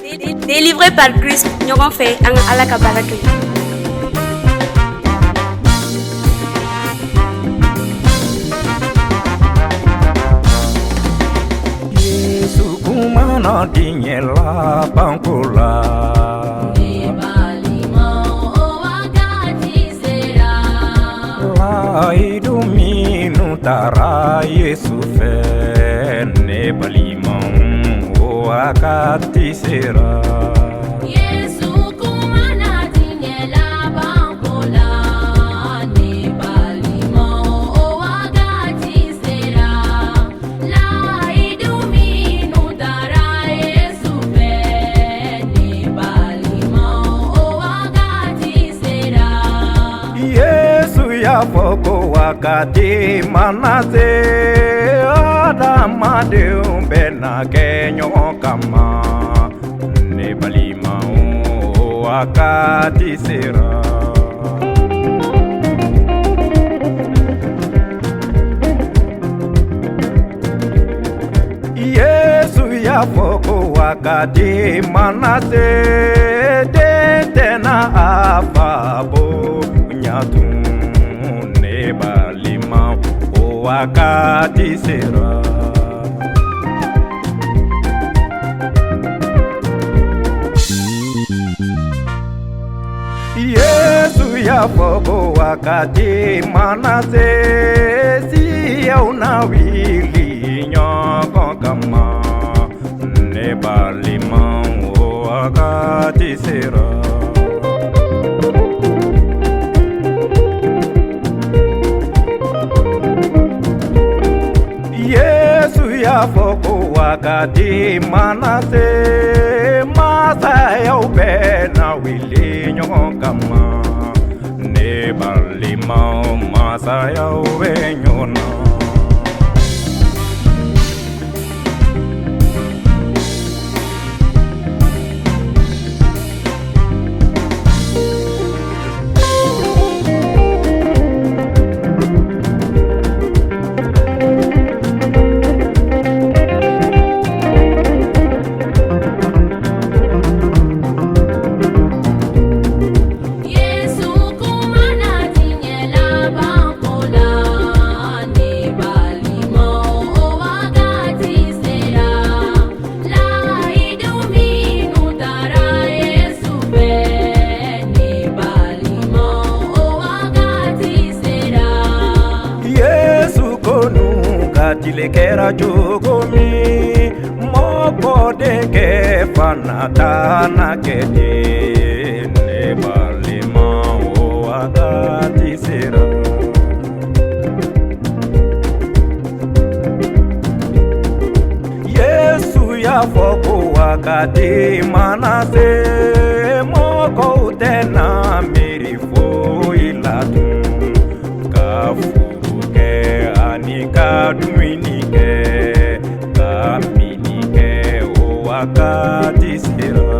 Délivré par Christ, ɲɔgɔn fɛ an ka Ala ka baara kɛ. Yesu kumana diɲɛ labanko la. Layidu minnu taara Yesu fɛ ne balimaw o wagati sera. Yesu kumana diɲɛ labanko la ne balimaw o wagati sera. Layidu minnu taara Yesu fɛ ne balimaw o wagati sera. Yesu y'a fɔ ko wagati mana se adamadenw bɛna kɛ ɲɔgɔn kama ne balimaw o wagati sera. Yesu y'a fɔ ko wagati mana se den tɛna a fabo ɲatun ne balimaw o wagati sera. Yesu y'a fɔ ko wagati mana se siyaw na wili ɲɔgɔn kama ne balimaw o wagati sera. Yesu y'a fɔ ko wagati mana se masayaw bɛna wili ɲɔgɔn kama ne balimaw masayaw bɛ ɲɔgɔn na. Yesu kumana diɲɛ labanko la ne balimaw o wagati sera. Layidu minnu taara Yesu fɛ ne balimaw o wagati sera. Yesu konu ka tile kɛra cogo min mɔgɔ denkɛ fana tana kɛ ten ne balimaw o wagati sera. Yesu y'a fɔ ko wagati mana se mɔgɔw tɛna miiri foyi la tun ka furu kɛ ani ka dumuni kɛ ka mini kɛ o wagati sera.